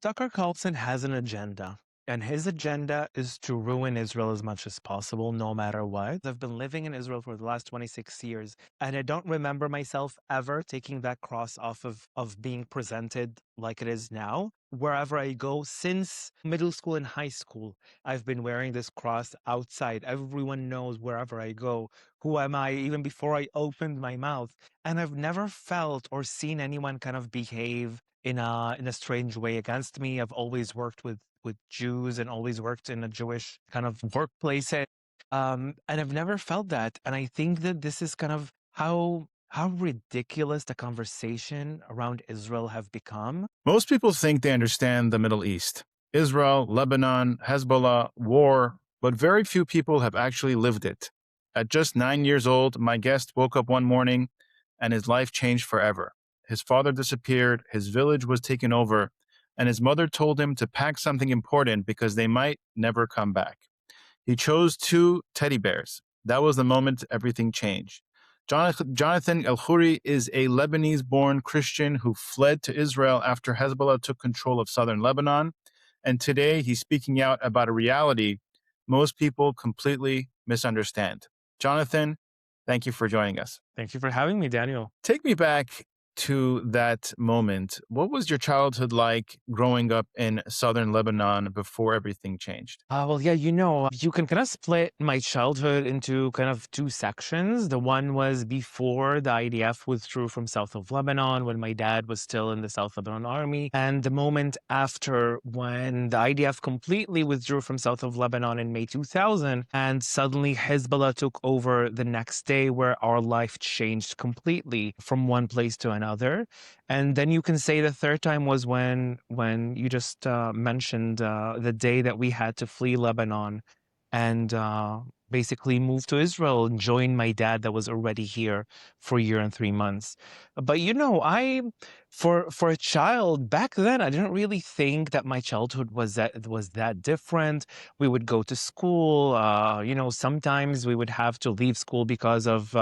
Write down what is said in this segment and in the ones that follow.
Tucker Carlson has an agenda, and his agenda is to ruin Israel as much as possible, no matter what. I've been living in Israel for the last 26 years, and I don't remember myself ever taking that cross off of being presented like it is now. Wherever I go, since middle school and high school, I've been wearing this cross outside. Everyone knows wherever I go, who am I, even before I opened my mouth. And I've never felt or seen anyone kind of behave in a strange way against me. I've always worked with Jews and always worked in a Jewish kind of workplace. And I've never felt that. And I think that this is kind of how ridiculous the conversation around Israel have become. Most people think they understand the Middle East, Israel, Lebanon, Hezbollah, war, but very few people have actually lived it. At just 9 years old, my guest woke up one morning and his life changed forever. His father disappeared, his village was taken over, and his mother told him to pack something important because they might never come back. He chose two teddy bears. That was the moment everything changed. Jonathan Elkhoury is a Lebanese-born Christian who fled to Israel after Hezbollah took control of southern Lebanon. And today he's speaking out about a reality most people completely misunderstand. Jonathan, thank you for joining us. Thank you for having me, Daniel. Take me back to that moment. What was your childhood like growing up in southern Lebanon before everything changed? Well, yeah, you can kind of split my childhood into kind of two sections. The one was before the IDF withdrew from south of Lebanon when my dad was still in the South Lebanon Army, and the moment after when the IDF completely withdrew from south of Lebanon in May 2000, and suddenly Hezbollah took over the next day, where our life changed completely from one place to another. And then you can say the third time was when you just mentioned the day that we had to flee Lebanon and basically move to Israel and join my dad that was already here for a year and 3 months. But I for a child back then, I didn't really think that my childhood was that different. We would go to school. Sometimes we would have to leave school because of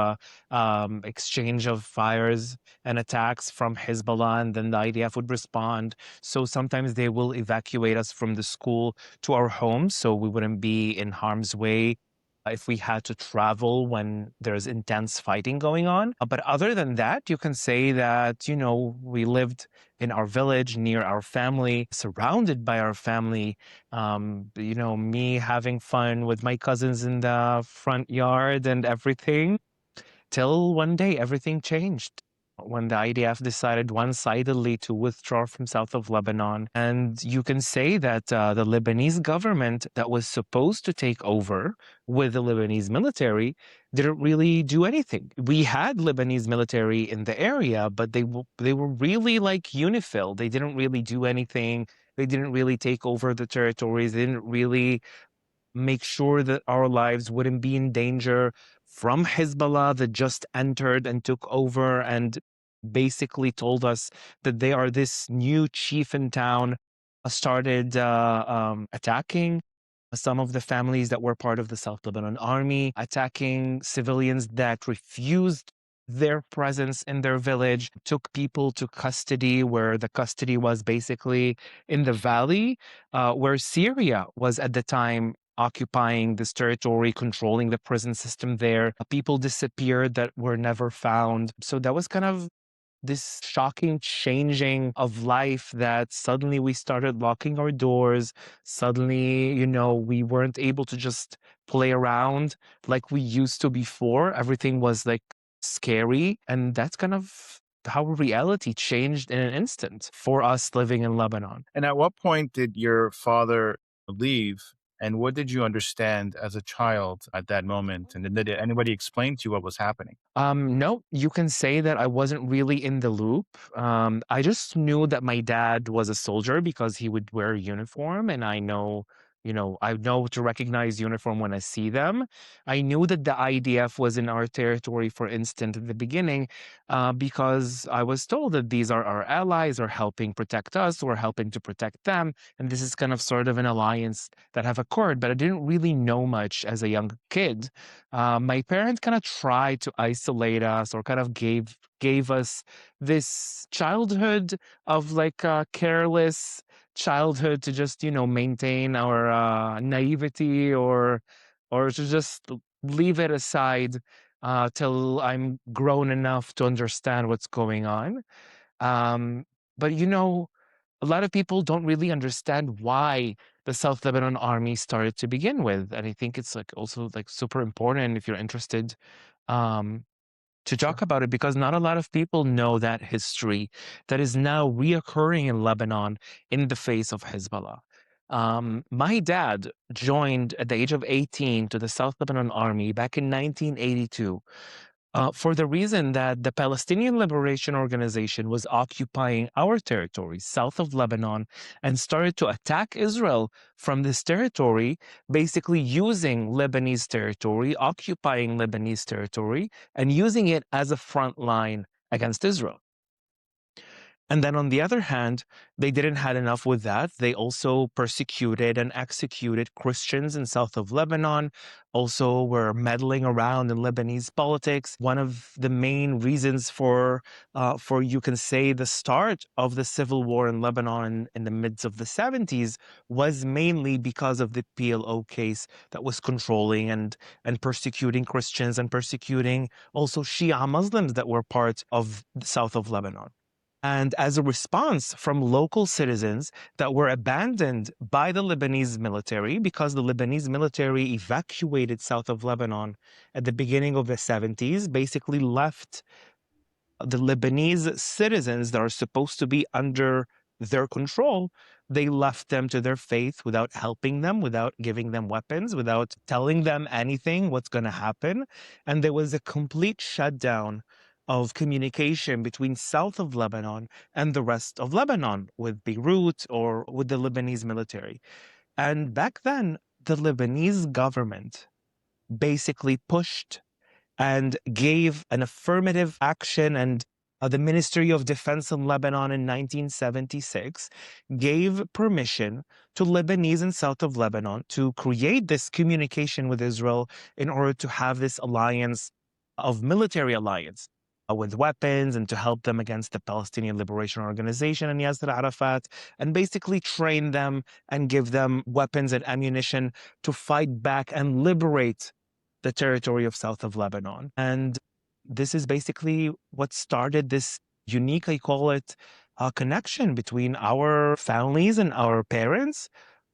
exchange of fires and attacks from Hezbollah, and then the IDF would respond. So sometimes they will evacuate us from the school to our homes so we wouldn't be in harm's way if we had to travel when there's intense fighting going on. But other than that, you can say that, we lived in our village near our family, surrounded by our family. Me having fun with my cousins in the front yard and everything, till one day everything changed when the IDF decided one-sidedly to withdraw from south of Lebanon. And you can say that the Lebanese government that was supposed to take over with the Lebanese military didn't really do anything. We had Lebanese military in the area, but they were really like UNIFIL. They didn't really do anything. They didn't really take over the territories. They didn't really make sure that our lives wouldn't be in danger from Hezbollah that just entered and took over and basically told us that they are this new chief in town, started attacking some of the families that were part of the South Lebanon Army, attacking civilians that refused their presence in their village, took people to custody, where the custody was basically in the valley, where Syria was at the time occupying this territory, controlling the prison system there. People disappeared that were never found. So that was kind of this shocking changing of life, that suddenly we started locking our doors. Suddenly, we weren't able to just play around like we used to before. Everything was like scary. And that's kind of how reality changed in an instant for us living in Lebanon. And at what point did your father leave? And what did you understand as a child at that moment? And did anybody explain to you what was happening? No, you can say that I wasn't really in the loop. I just knew that my dad was a soldier because he would wear a uniform, and I know to recognize uniform when I see them. I knew that the IDF was in our territory, for instance, at the beginning, because I was told that these are our allies, are helping protect us, or helping to protect them, and this is kind of sort of an alliance that have occurred. But I didn't really know much as a young kid. My parents kind of tried to isolate us, or kind of gave us this childhood of like careless childhood to just, maintain our naivety, or to just leave it aside till I'm grown enough to understand what's going on. Um, but a lot of people don't really understand why the South Lebanon army started to begin with, and I think it's like also like super important if you're interested um, to talk Sure. about it, because not a lot of people know that history that is now reoccurring in Lebanon in the face of Hezbollah. My dad joined at the age of 18 to the South Lebanon Army back in 1982 for the reason that the Palestinian Liberation Organization was occupying our territory south of Lebanon and started to attack Israel from this territory, basically using Lebanese territory, occupying Lebanese territory, and using it as a front line against Israel. And then on the other hand, they didn't had enough with that. They also persecuted and executed Christians in south of Lebanon, also were meddling around in Lebanese politics. One of the main reasons for you can say the start of the civil war in Lebanon in the midst of the 70s was mainly because of the PLO case that was controlling and persecuting Christians and persecuting also Shia Muslims that were part of the south of Lebanon. And as a response from local citizens that were abandoned by the Lebanese military, because the Lebanese military evacuated south of Lebanon at the beginning of the 70s, basically left the Lebanese citizens that are supposed to be under their control, they left them to their fate without helping them, without giving them weapons, without telling them anything, what's going to happen. And there was a complete shutdown of communication between south of Lebanon and the rest of Lebanon with Beirut or with the Lebanese military. And back then, the Lebanese government basically pushed and gave an affirmative action, and the Ministry of Defense in Lebanon in 1976 gave permission to Lebanese in south of Lebanon to create this communication with Israel in order to have this alliance of military alliance with weapons and to help them against the Palestinian Liberation Organization and Yasser Arafat, and basically train them and give them weapons and ammunition to fight back and liberate the territory of south of Lebanon. And this is basically what started this unique, I call it, connection between our families and our parents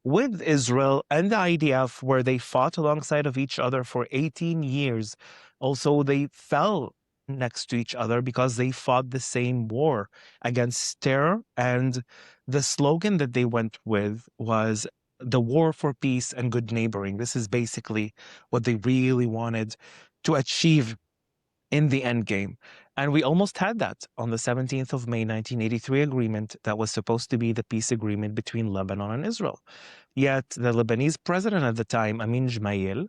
with Israel and the IDF, where they fought alongside of each other for 18 years. Also, they fell next to each other because they fought the same war against terror. And the slogan that they went with was the war for peace and good neighboring. This is basically what they really wanted to achieve in the end game. And we almost had that on the 17th of May, 1983 agreement that was supposed to be the peace agreement between Lebanon and Israel. Yet the Lebanese president at the time, Amin Gemayel,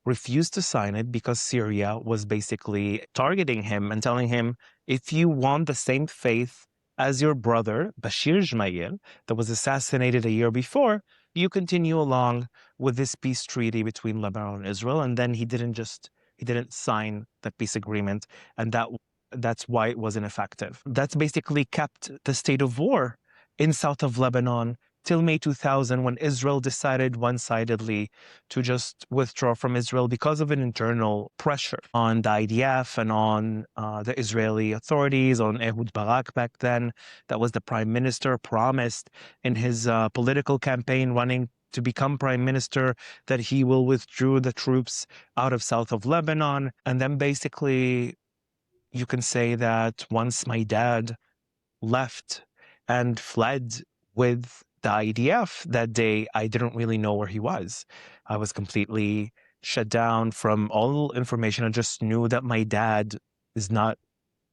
refused to sign it because Syria was basically targeting him and telling him, if you want the same faith as your brother, Bashir Gemayel, that was assassinated a year before, you continue along with this peace treaty between Lebanon and Israel. And then he didn't sign that peace agreement, and that's why it wasn't effective. That's basically kept the state of war in south of Lebanon till May 2000, when Israel decided one-sidedly to just withdraw from Israel because of an internal pressure on the IDF and on the Israeli authorities, on Ehud Barak back then. That was the prime minister, promised in his political campaign running to become prime minister that he will withdraw the troops out of south of Lebanon. And then basically you can say that once my dad left and fled with the IDF that day, I didn't really know where he was. I was completely shut down from all information. I just knew that my dad is not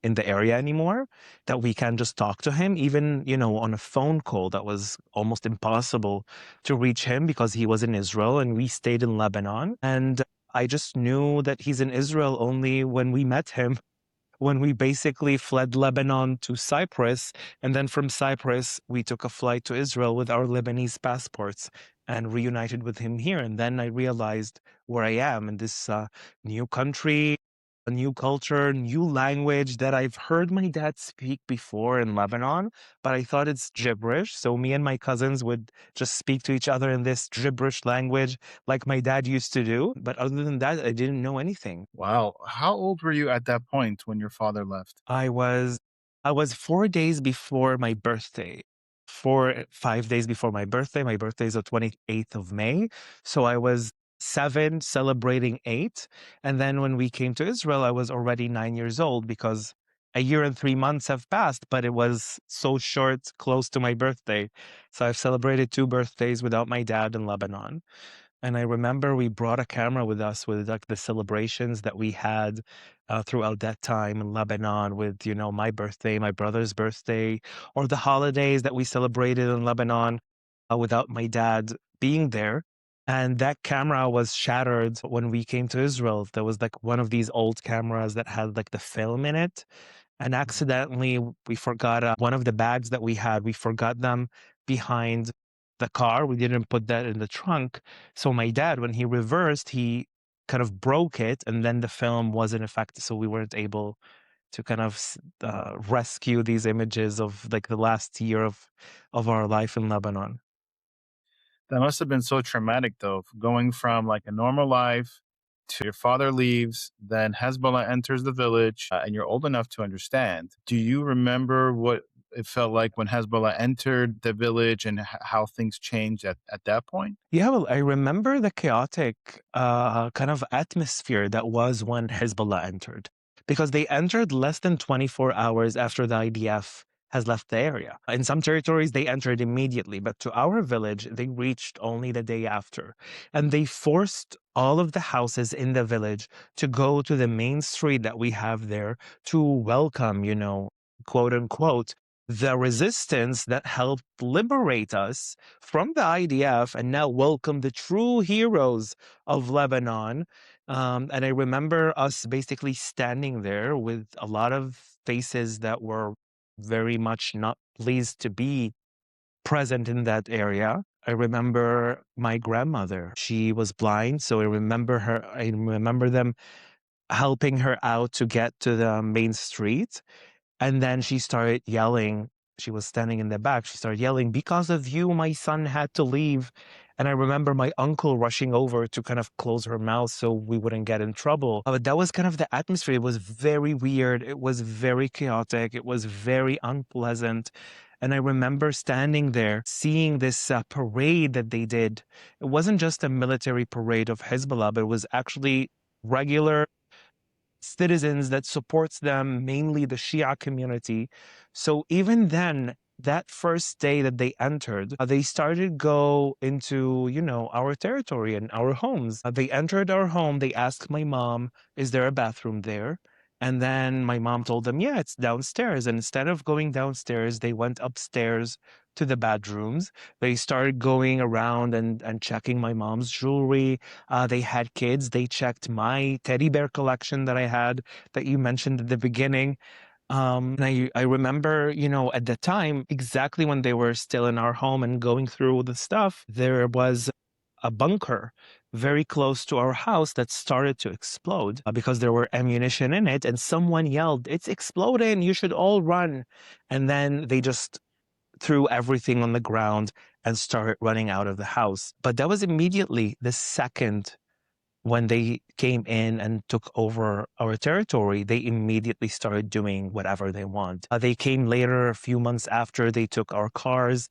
in the area anymore, that we can just talk to him, even, on a phone call that was almost impossible to reach him because he was in Israel and we stayed in Lebanon. And I just knew that he's in Israel only when we met him, when we basically fled Lebanon to Cyprus. And then from Cyprus, we took a flight to Israel with our Lebanese passports and reunited with him here. And then I realized where I am in this new country, a new culture, new language that I've heard my dad speak before in Lebanon, but I thought it's gibberish. So me and my cousins would just speak to each other in this gibberish language like my dad used to do. But other than that, I didn't know anything. Wow. How old were you at that point when your father left? I was I was 4 days before my birthday. 5 days before my birthday. My birthday is the 28th of May. So I was 7 celebrating 8. And then when we came to Israel, I was already 9 years old because a year and 3 months have passed, but it was so short, close to my birthday. So I've celebrated 2 birthdays without my dad in Lebanon. And I remember we brought a camera with us with like the celebrations that we had throughout that time in Lebanon with, my birthday, my brother's birthday, or the holidays that we celebrated in Lebanon without my dad being there. And that camera was shattered when we came to Israel. There was like one of these old cameras that had like the film in it. And accidentally, we forgot one of the bags that we had. We forgot them behind the car. We didn't put that in the trunk. So my dad, when he reversed, he kind of broke it, and then the film wasn't affected. So we weren't able to kind of rescue these images of like the last year of our life in Lebanon. That must have been so traumatic, though, going from like a normal life to your father leaves, then Hezbollah enters the village, and you're old enough to understand. Do you remember what it felt like when Hezbollah entered the village and how things changed at that point? Yeah, well, I remember the chaotic kind of atmosphere that was when Hezbollah entered, because they entered less than 24 hours after the IDF has left the area. In some territories, they entered immediately, but to our village, they reached only the day after. And they forced all of the houses in the village to go to the main street that we have there to welcome, quote unquote, the resistance that helped liberate us from the IDF and now welcome the true heroes of Lebanon. And I remember us basically standing there with a lot of faces that were very much not pleased to be present in that area. I remember my grandmother. She was blind, so I remember them helping her out to get to the main street, and then she started yelling. She was standing in the back. She started yelling, "Because of you, my son had to leave." And I remember my uncle rushing over to kind of close her mouth so we wouldn't get in trouble. But that was kind of the atmosphere. It was very weird. It was very chaotic. It was very unpleasant. And I remember standing there seeing this parade that they did. It wasn't just a military parade of Hezbollah, but it was actually regular citizens that supports them, mainly the Shia community. So even then, that first day that they entered, they started go into, our territory and our homes. They entered our home. They asked my mom, "Is there a bathroom there?" And then my mom told them, "Yeah, it's downstairs." And instead of going downstairs, they went upstairs to the bedrooms. They started going around and checking my mom's jewelry. They had kids. They checked my teddy bear collection that I had that you mentioned at the beginning. And I remember, at the time, exactly when they were still in our home and going through the stuff, there was a bunker very close to our house that started to explode because there were ammunition in it. And someone yelled, "It's exploding. You should all run." And then they just threw everything on the ground and started running out of the house. But that was immediately the second when they came in and took over our territory, they immediately started doing whatever they want. They came later, a few months after, they took our cars.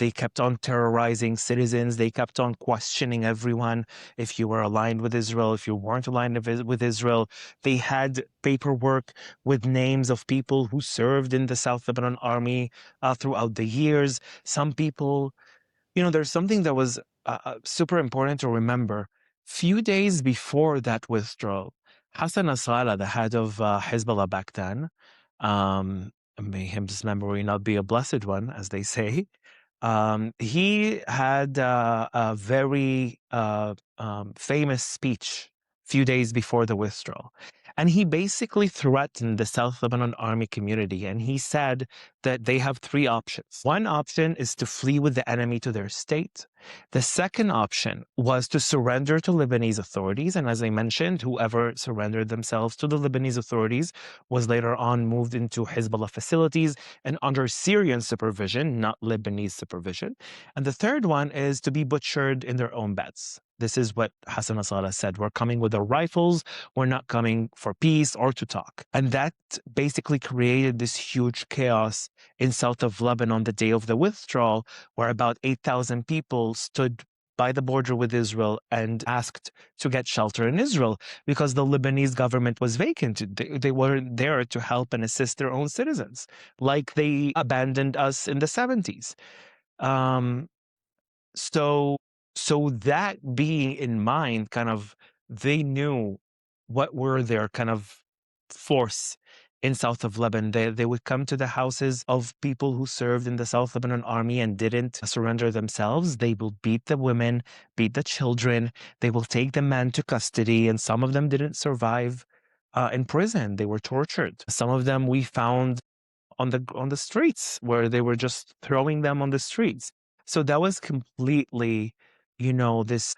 They kept on terrorizing citizens. They kept on questioning everyone if you were aligned with Israel, if you weren't aligned with Israel. They had paperwork with names of people who served in the South Lebanon Army throughout the years. Some people, there's something that was super important to remember. Few days before that withdrawal, Hassan Nasrallah, the head of Hezbollah back then, may his memory not be a blessed one, as they say, he had a very famous speech few days before the withdrawal. And he basically threatened the South Lebanon army community. And he said that they have three options. One option is to flee with the enemy to their state. The second option was to surrender to Lebanese authorities. And as I mentioned, whoever surrendered themselves to the Lebanese authorities was later on moved into Hezbollah facilities and under Syrian supervision, not Lebanese supervision. And the third one is to be butchered in their own beds. This is what Hassan Nasrallah said. We're coming with our rifles. We're not coming for peace or to talk. And that basically created this huge chaos in south of Lebanon the day of the withdrawal, where about 8,000 people stood by the border with Israel and asked to get shelter in Israel because the Lebanese government was vacant. They weren't there to help and assist their own citizens, like they abandoned us in the 70s. Um, so so that being in mind, kind of they knew what were their kind of force in south of Lebanon. They would come to the houses of people who served in the South Lebanon army and didn't surrender themselves. They will beat the women, beat the children. They will take the men to custody, and some of them didn't survive in prison. They were tortured. Some of them we found on the streets where they were just throwing them on the streets. So that was completely, this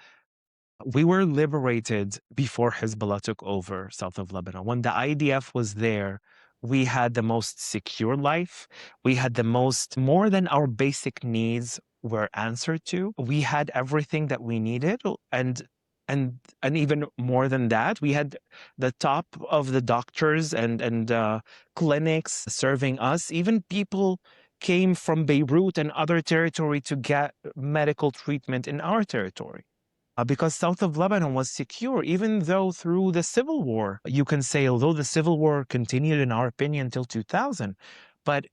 we were liberated before Hezbollah took over south of Lebanon. When the IDF was there, we had the most secure life. We had more than our basic needs were answered to. We had everything that we needed, and even more than that, we had the top of the doctors and clinics serving us. Even people came from Beirut and other territory to get medical treatment in our territory because south of Lebanon was secure, even though through the civil war, you can say, although the civil war continued, in our opinion, till 2000, but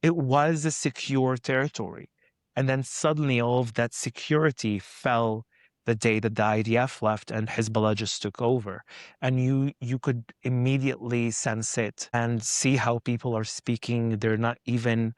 it was a secure territory. And then suddenly all of that security fell the day that the IDF left and Hezbollah just took over. And you could immediately sense it and see how people are speaking. They're not even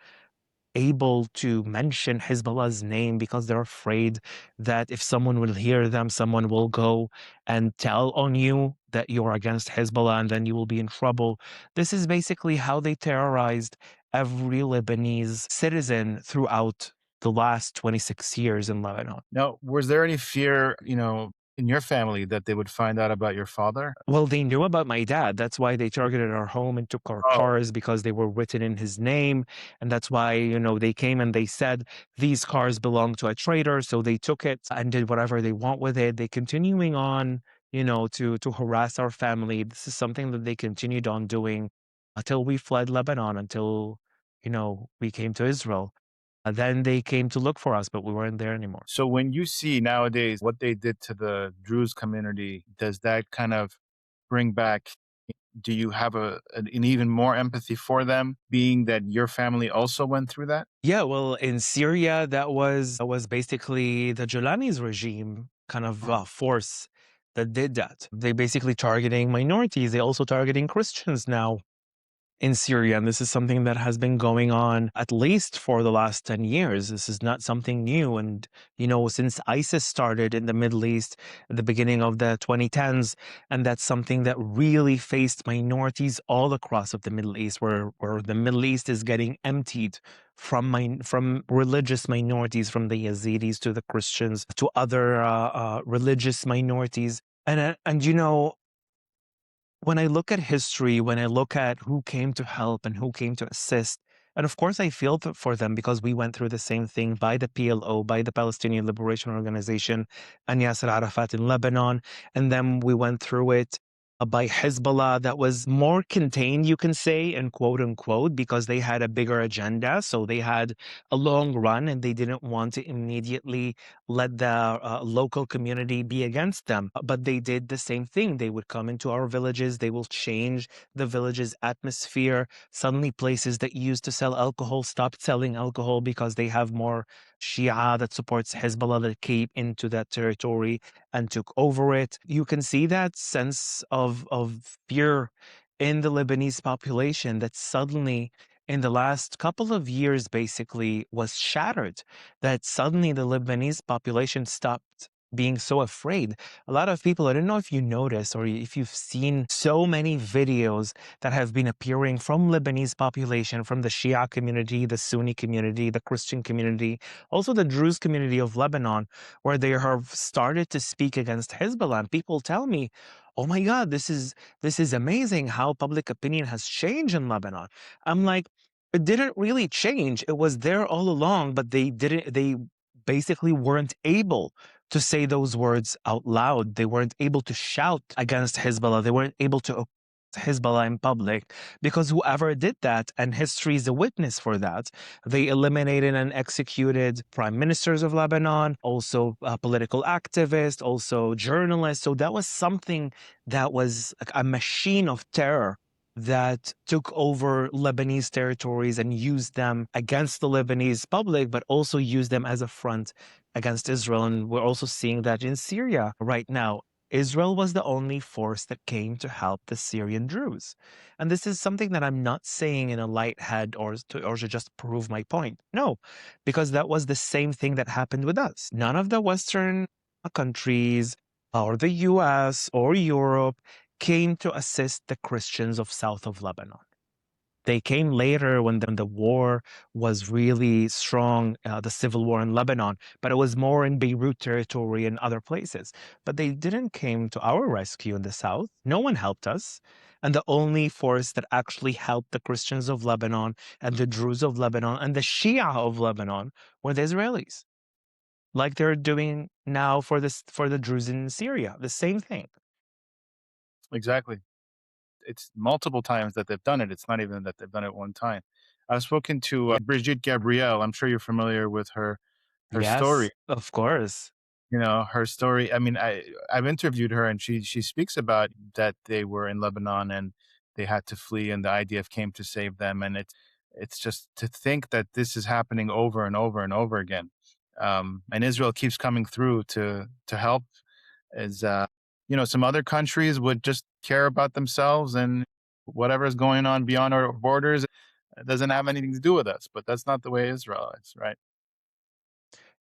able to mention Hezbollah's name because they're afraid that if someone will hear them, someone will go and tell on you that you're against Hezbollah and then you will be in trouble. This is basically how they terrorized every Lebanese citizen throughout the last 26 years in Lebanon. Now, was there any fear, in your family that they would find out about your father? Well, they knew about my dad. That's why they targeted our home and took our Oh, cars because they were written in his name. And that's why, they came and they said these cars belong to a trader. So they took it and did whatever they want with it. They continuing on, to harass our family. This is something that they continued on doing until we fled Lebanon, until, we came to Israel. Then they came to look for us, but we weren't there anymore. so when you see nowadays what they did to the Druze community, does that kind of bring back, do you have an even more empathy for them, being that your family also went through that? Yeah, well, in Syria, that was basically the Jolani's regime kind of force that did that. They basically targeting minorities. They also targeting Christians now in Syria. And this is something that has been going on at least for the last 10 years. This is not something new. And, since ISIS started in the Middle East at the beginning of the 2010s, and that's something that really faced minorities all across of the Middle East, where the Middle East is getting emptied from religious minorities, from the Yazidis to the Christians to other religious minorities. And when I look at history, when I look at who came to help and who came to assist, and of course I feel for them because we went through the same thing by the PLO, by the Palestinian Liberation Organization, and Yasser Arafat in Lebanon, and then we went through it by Hezbollah that was more contained, you can say, and quote unquote, because they had a bigger agenda. So they had a long run and they didn't want to immediately let the local community be against them. But they did the same thing. They would come into our villages, they will change the village's atmosphere. Suddenly, places that used to sell alcohol stopped selling alcohol because they have more Shia that supports Hezbollah that came into that territory and took over it. You can see that sense of fear in the Lebanese population that suddenly in the last couple of years basically was shattered, that suddenly the Lebanese population stopped being so afraid. A lot of people, I don't know if you notice or if you've seen so many videos that have been appearing from Lebanese population, from the Shia community, the Sunni community, the Christian community, also the Druze community of Lebanon, where they have started to speak against Hezbollah. And people tell me, oh my God, this is amazing how public opinion has changed in Lebanon. I'm like, it didn't really change. It was there all along, but they basically weren't able to say those words out loud. They weren't able to shout against Hezbollah. They weren't able to oppose Hezbollah in public because whoever did that, and history is a witness for that, they eliminated and executed prime ministers of Lebanon, also political activists, also journalists. So that was something that was like a machine of terror that took over Lebanese territories and used them against the Lebanese public, but also used them as a front against Israel. And we're also seeing that in Syria right now. Israel was the only force that came to help the Syrian Druze. And this is something that I'm not saying in a light head or to just prove my point. No, because that was the same thing that happened with us. None of the Western countries or the US or Europe came to assist the Christians of south of Lebanon. They came later when the war was really strong, the civil war in Lebanon, but it was more in Beirut territory and other places. But they didn't came to our rescue in the south. No one helped us. And the only force that actually helped the Christians of Lebanon and the Druze of Lebanon and the Shia of Lebanon were the Israelis, like they're doing now for the Druze in Syria, the same thing. Exactly. It's multiple times that they've done it. It's not even that they've done it one time. I've spoken to Brigitte Gabrielle. I'm sure you're familiar with her story. Yes, of course. Her story. I mean, I've interviewed her, and she speaks about that they were in Lebanon and they had to flee, and the IDF came to save them. And it's just to think that this is happening over and over and over again, and Israel keeps coming through to help. Is some other countries would just care about themselves and whatever is going on beyond our borders, it doesn't have anything to do with us. But that's not the way Israel is, right?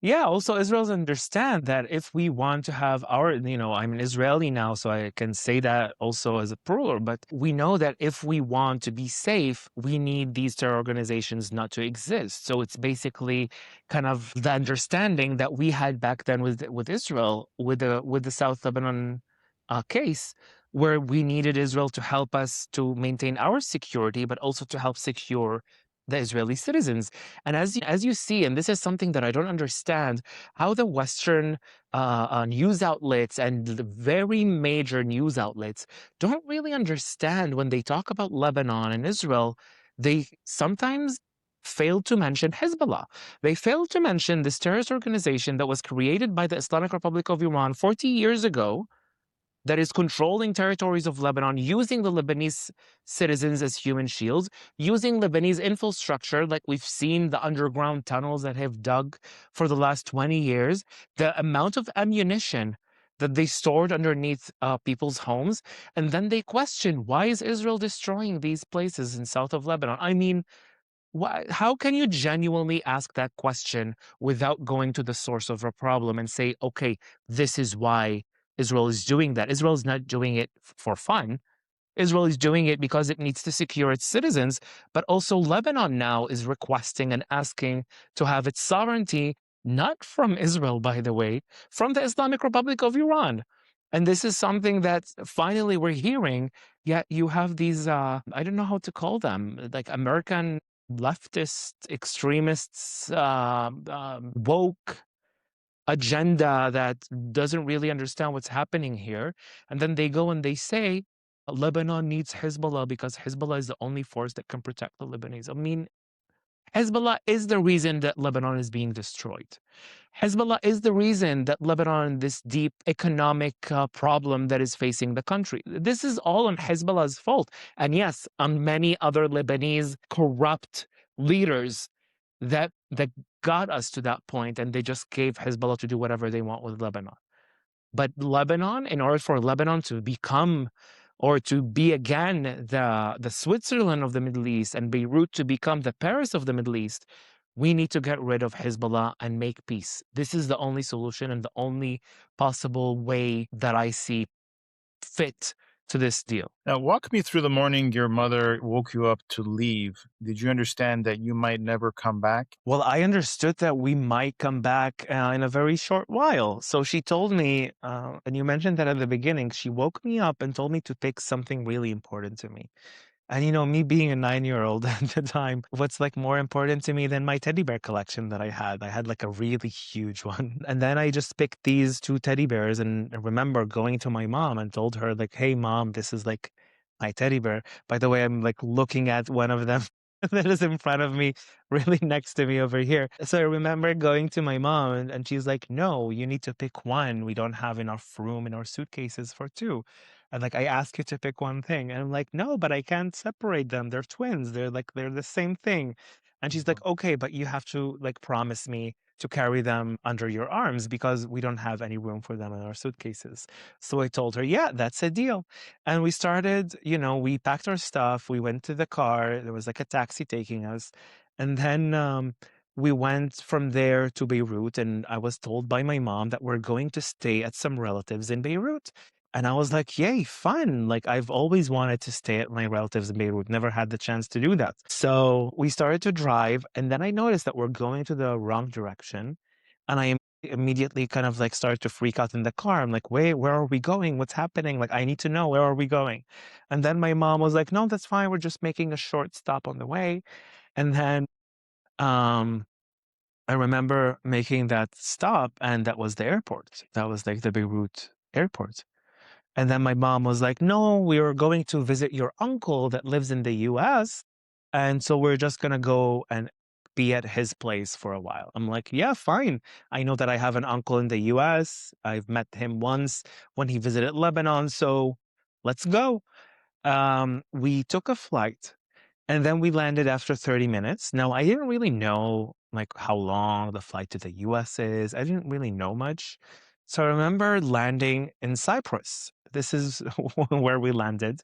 Yeah, also Israelis understand that if we want to have our, I'm an Israeli now, so I can say that also as a plural, but we know that if we want to be safe, we need these terror organizations not to exist. So it's basically kind of the understanding that we had back then with Israel, with the South Lebanon case, where we needed Israel to help us to maintain our security, but also to help secure the Israeli citizens. And as you see, and this is something that I don't understand, how the Western news outlets and the very major news outlets don't really understand when they talk about Lebanon and Israel. They sometimes fail to mention Hezbollah. They fail to mention this terrorist organization that was created by the Islamic Republic of Iran 40 years ago, that is controlling territories of Lebanon, using the Lebanese citizens as human shields, using Lebanese infrastructure, like we've seen the underground tunnels that have dug for the last 20 years, the amount of ammunition that they stored underneath people's homes. And then they question, why is Israel destroying these places in south of Lebanon? I mean, how can you genuinely ask that question without going to the source of a problem and say, okay, this is why Israel is doing that? Israel is not doing it for fun. Israel is doing it because it needs to secure its citizens, but also Lebanon now is requesting and asking to have its sovereignty, not from Israel, by the way, from the Islamic Republic of Iran. And this is something that finally we're hearing, yet you have these, I don't know how to call them, like American leftist extremists, woke agenda that doesn't really understand what's happening here. And then they go and they say, Lebanon needs Hezbollah because Hezbollah is the only force that can protect the Lebanese. I mean, Hezbollah is the reason that Lebanon is being destroyed. Hezbollah is the reason that Lebanon, this deep economic problem that is facing the country. This is all on Hezbollah's fault. And yes, on many other Lebanese corrupt leaders that got us to that point, and they just gave Hezbollah to do whatever they want with Lebanon. But Lebanon, in order for Lebanon to become or to be again the Switzerland of the Middle East and Beirut to become the Paris of the Middle East, we need to get rid of Hezbollah and make peace. This is the only solution and the only possible way that I see fit to this deal. Now, walk me through the morning your mother woke you up to leave. Did you understand that you might never come back? Well, I understood that we might come back in a very short while. So she told me, and you mentioned that at the beginning, she woke me up and told me to pick something really important to me. And me being a 9-year-old at the time, what's like more important to me than my teddy bear collection that I had? I had like a really huge one. And then I just picked these two teddy bears and I remember going to my mom and told her, like, hey, mom, this is like my teddy bear. By the way, I'm like looking at one of them that is in front of me, really next to me over here. So I remember going to my mom and she's like, no, you need to pick one. We don't have enough room in our suitcases for two. And like I ask you to pick one thing. And I'm like, no, but I can't separate them. They're twins. They're the same thing. And she's like, okay, but you have to like promise me to carry them under your arms because we don't have any room for them in our suitcases. So I told her, yeah, that's a deal. And we started, we packed our stuff, we went to the car, there was like a taxi taking us. And then we went from there to Beirut. And I was told by my mom that we're going to stay at some relatives in Beirut. And I was like, yay, fun. Like, I've always wanted to stay at my relatives in Beirut, never had the chance to do that. So we started to drive, and then I noticed that we're going to the wrong direction. And I immediately kind of like started to freak out in the car. I'm like, wait, where are we going? What's happening? Like, I need to know, where are we going? And then my mom was like, no, that's fine. We're just making a short stop on the way. And then um, I remember making that stop, and that was the airport. That was like the Beirut airport. And then my mom was like, no, we are going to visit your uncle that lives in the US. And so we're just going to go and be at his place for a while. I'm like, yeah, fine. I know that I have an uncle in the US. I've met him once when he visited Lebanon. So let's go. We took a flight and then we landed after 30 minutes. Now, I didn't really know like how long the flight to the US is. I didn't really know much. So I remember landing in Cyprus. This is where we landed.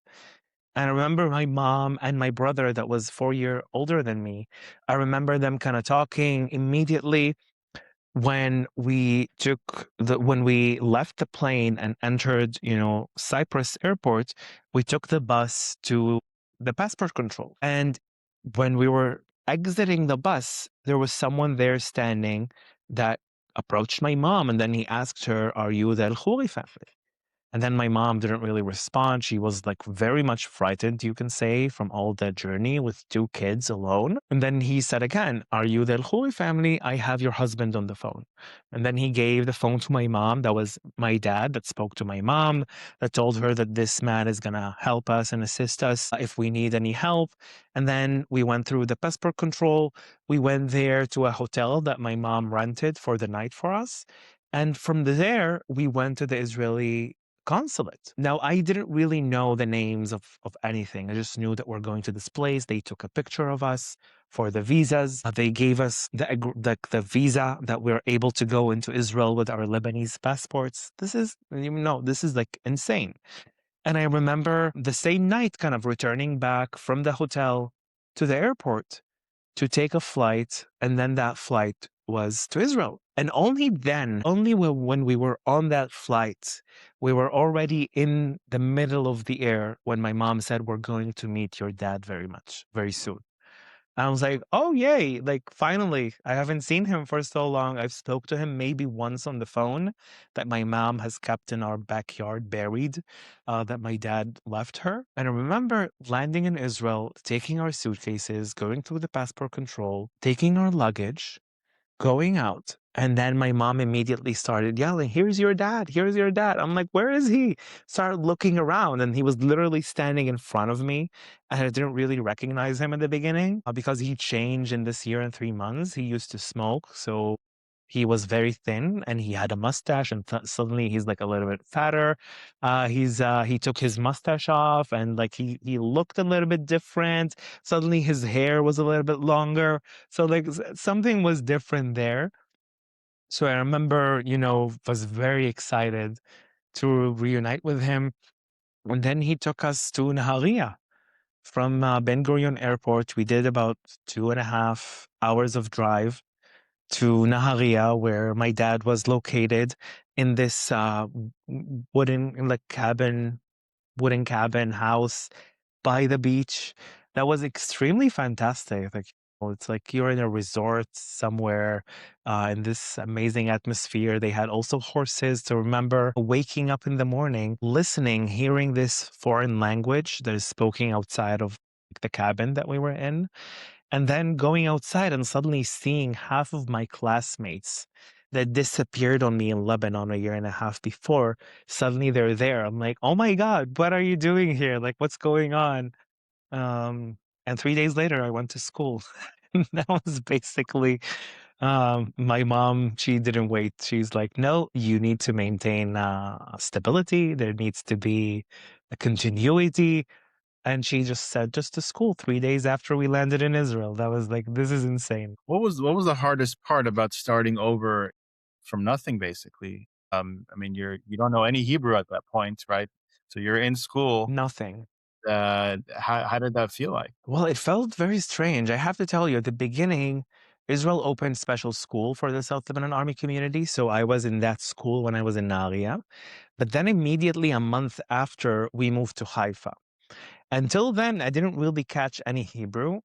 And I remember my mom and my brother that was 4 years older than me. I remember them kind of talking immediately when we left the plane and entered, Cyprus airport. We took the bus to the passport control. And when we were exiting the bus, there was someone there standing that approached my mom, and then he asked her, are you the Elkhoury family? And then my mom didn't really respond. She was like very much frightened, you can say, from all that journey with two kids alone. And then he said again, are you the Elkhoury family? I have your husband on the phone. And then he gave the phone to my mom. That was my dad that spoke to my mom, that told her that this man is going to help us and assist us if we need any help. And then we went through the passport control. We went there to a hotel that my mom rented for the night for us. And from there, we went to the Israeli consulate. Now, I didn't really know the names of anything. I just knew that we're going to this place. They took a picture of us for the visas. They gave us the visa that we're able to go into Israel with our Lebanese passports. This is like insane. And I remember the same night kind of returning back from the hotel to the airport to take a flight, and then that flight was to Israel. And only then, only when we were on that flight, we were already in the middle of the air when my mom said, we're going to meet your dad very soon. I was like, oh, yay. Like, finally, I haven't seen him for so long. I've spoke to him maybe once on the phone that my mom has kept in our backyard buried, that my dad left her. And I remember landing in Israel, taking our suitcases, going through the passport control, taking our luggage, going out. And then my mom immediately started yelling, here's your dad, here's your dad. I'm like, where is he? Started looking around, and he was literally standing in front of me. And I didn't really recognize him at the beginning because he changed in this year and 3 months. He used to smoke. So he was very thin and he had a mustache, and suddenly he's like a little bit fatter. He took his mustache off, and like he looked a little bit different. Suddenly his hair was a little bit longer. So like something was different there. So I remember, was very excited to reunite with him. And then he took us to Nahariya From Ben Gurion Airport, we did about 2.5 hours of drive to Naharia, where my dad was located in this wooden like wooden cabin house by the beach. That was extremely fantastic. Like, it's like you're in a resort somewhere in this amazing atmosphere. They had also horses. To remember waking up in the morning, listening, hearing this foreign language that is spoken outside of the cabin that we were in, and then going outside and suddenly seeing half of my classmates that disappeared on me in Lebanon a year and a half before. Suddenly they're there. I'm like, oh my God, what are you doing here? Like, what's going on? And 3 days later, I went to school. That was basically my mom. She didn't wait. She's like, no, you need to maintain stability. There needs to be a continuity. And she just said, just to school 3 days after we landed in Israel. That was like, this is insane. What was the hardest part about starting over from nothing, basically? I mean, you don't know any Hebrew at that point, right? So you're in school. Nothing. How did that feel like? Well, it felt very strange. I have to tell you, at the beginning, Israel opened special school for the South Lebanon Army community. So I was in that school when I was in Naria. But then immediately a month after, we moved to Haifa. Until then, I didn't really catch any Hebrew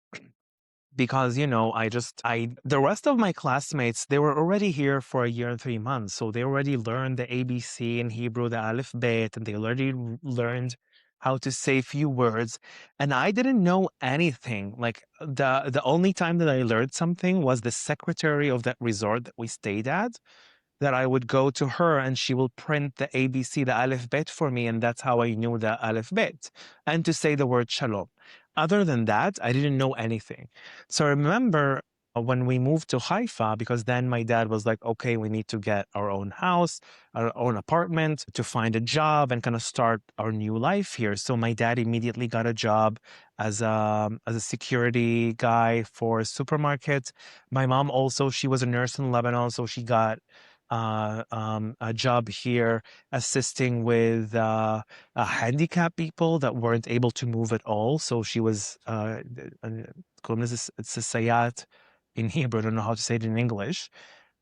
because, the rest of my classmates, they were already here for a year and 3 months. So they already learned the ABC in Hebrew, the Aleph Bet, and they already learned how to say a few words. And I didn't know anything. Like, the only time that I learned something was the secretary of that resort that we stayed at, that I would go to her and she will print the ABC, the Aleph Bet for me. And that's how I knew the Aleph Bet and to say the word Shalom. Other than that, I didn't know anything. So I remember when we moved to Haifa, because then my dad was like, okay, we need to get our own house, our own apartment, to find a job and kind of start our new life here. So my dad immediately got a job as a security guy for a supermarket. My mom also, she was a nurse in Lebanon, so she got a job here assisting with handicapped people that weren't able to move at all. So she was, it's a sayat in Hebrew. I don't know how to say it in English.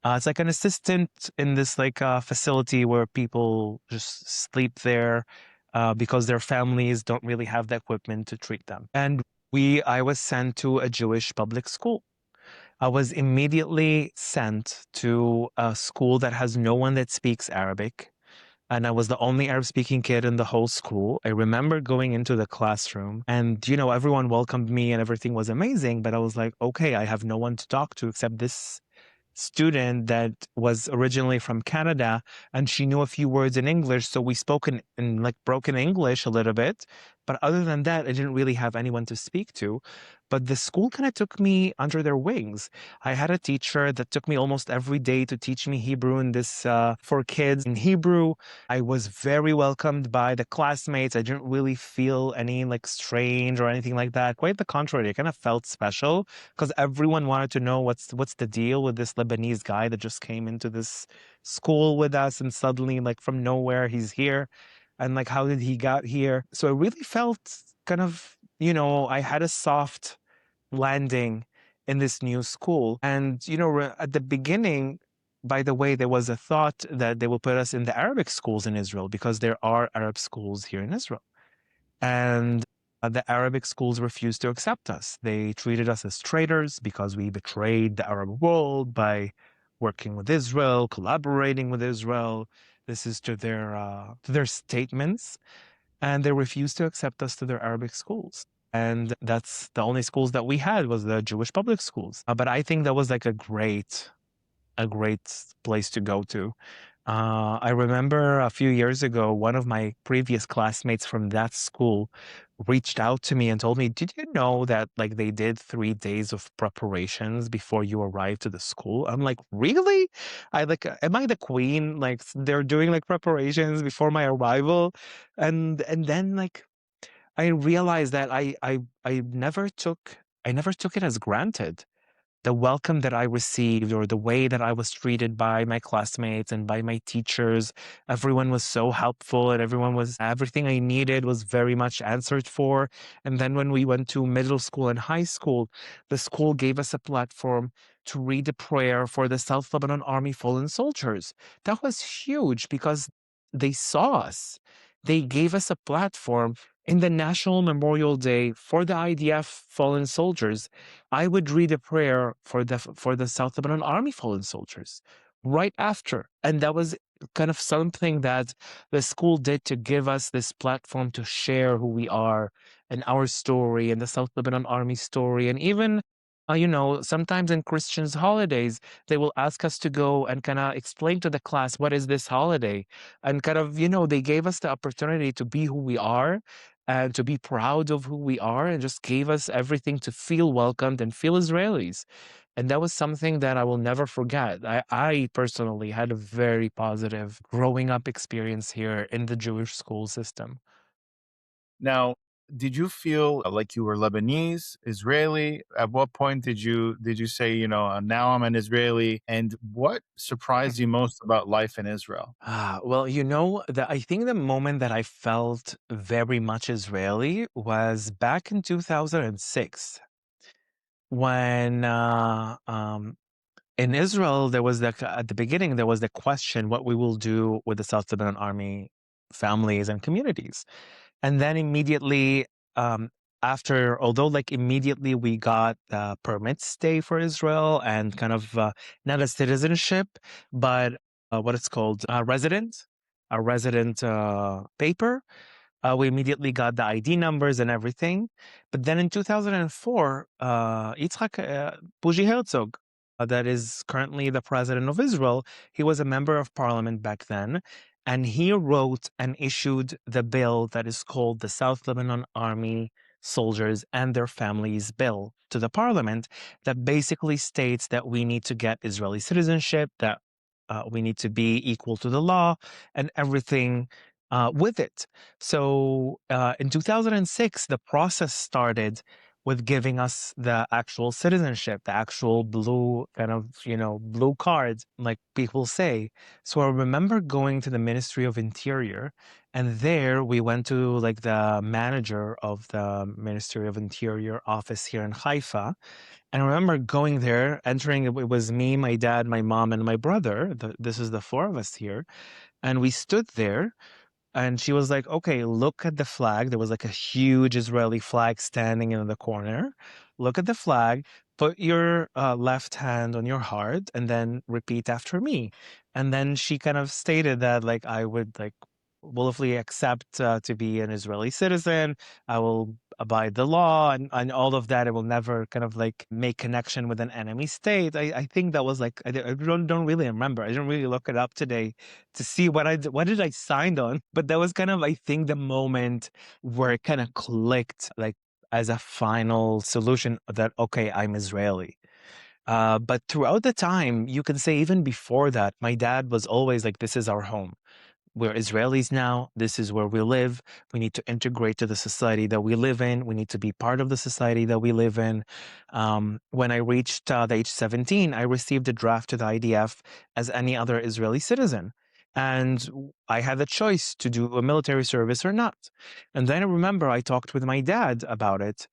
It's like an assistant in this like facility where people just sleep there because their families don't really have the equipment to treat them. And I was sent to a Jewish public school. I was immediately sent to a school that has no one that speaks Arabic. And I was the only Arab speaking kid in the whole school. I remember going into the classroom and, everyone welcomed me and everything was amazing. But I was like, okay, I have no one to talk to except this student that was originally from Canada, and she knew a few words in English. So we spoke in like broken English a little bit. But other than that, I didn't really have anyone to speak to. But the school kind of took me under their wings. I had a teacher that took me almost every day to teach me Hebrew in this for kids in Hebrew. I was very welcomed by the classmates. I didn't really feel any like strange or anything like that. Quite the contrary, I kind of felt special because everyone wanted to know what's the deal with this Lebanese guy that just came into this school with us and suddenly like from nowhere he's here, and like how did he got here. So I really felt kind of, I had a soft landing in this new school. And at the beginning, by the way, there was a thought that they will put us in the Arabic schools in Israel because there are Arab schools here in Israel. And the Arabic schools refused to accept us. They treated us as traitors because we betrayed the Arab world by working with Israel, collaborating with Israel. This is to their statements, and they refused to accept us to their Arabic schools. And that's the only schools that we had was the Jewish public schools. But I think that was like a great place to go to. I remember a few years ago, one of my previous classmates from that school reached out to me and told me, "Did you know that like they did 3 days of preparations before you arrived to the school?" I'm like, "Really? Am I the queen? Like they're doing like preparations before my arrival?" And then like I realized that I never took it as granted. the welcome that I received or the way that I was treated by my classmates and by my teachers. Everyone was so helpful and everything I needed was very much answered for. And then when we went to middle school and high school, the school gave us a platform to read a prayer for the South Lebanon Army fallen soldiers. That was huge because they saw us. They gave us a platform in the National Memorial Day for the IDF fallen soldiers. I would read a prayer for the South Lebanon Army fallen soldiers right after. And that was kind of something that the school did to give us this platform to share who we are and our story and the South Lebanon Army story. And even, sometimes in Christians' holidays, they will ask us to go and kind of explain to the class what is this holiday. And kind of, they gave us the opportunity to be who we are and to be proud of who we are and just gave us everything to feel welcomed and feel Israelis. And that was something that I will never forget. I personally had a very positive growing up experience here in the Jewish school system. Now, did you feel like you were Lebanese, Israeli? At what point did you say, now I'm an Israeli? And what surprised you most about life in Israel? Well, I think the moment that I felt very much Israeli was back in 2006 when in Israel, there was at the beginning, there was the question what we will do with the South Lebanon Army families and communities. And then immediately um, although like immediately we got permit stay for Israel and kind of not a citizenship, but what it's called, a resident paper. We immediately got the ID numbers and everything. But then in 2004, Yitzhak Bougie Herzog, that is currently the president of Israel, he was a member of parliament back then. And he wrote and issued the bill that is called the South Lebanon Army Soldiers and Their Families Bill to the parliament that basically states that we need to get Israeli citizenship, that we need to be equal to the law and everything with it. So in 2006, the process started with giving us the actual citizenship, the actual blue kind of, blue card, like people say. So I remember going to the Ministry of Interior, and there we went to like the manager of the Ministry of Interior office here in Haifa. And I remember going there, entering, it was me, my dad, my mom, and my brother. This is the four of us here. And we stood there and she was like, okay, look at the flag. There was like a huge Israeli flag standing in the corner. Look at the flag, put your left hand on your heart, and then repeat after me. And then she kind of stated that, like, I would, like, willfully accept to be an Israeli citizen. I will abide the law and all of that. I will never kind of like make connection with an enemy state. I think that was like, I don't really remember. I didn't really look it up today to see what did I signed on. But that was kind of, I think, the moment where it kind of clicked, like as a final solution that, okay, I'm Israeli. But throughout the time, you can say even before that, my dad was always like, this is our home. We're Israelis now. This is where we live. We need to integrate to the society that we live in. We need to be part of the society that we live in. When I reached the age 17, I received a draft to the IDF as any other Israeli citizen. And I had the choice to do a military service or not. And then I remember I talked with my dad about it.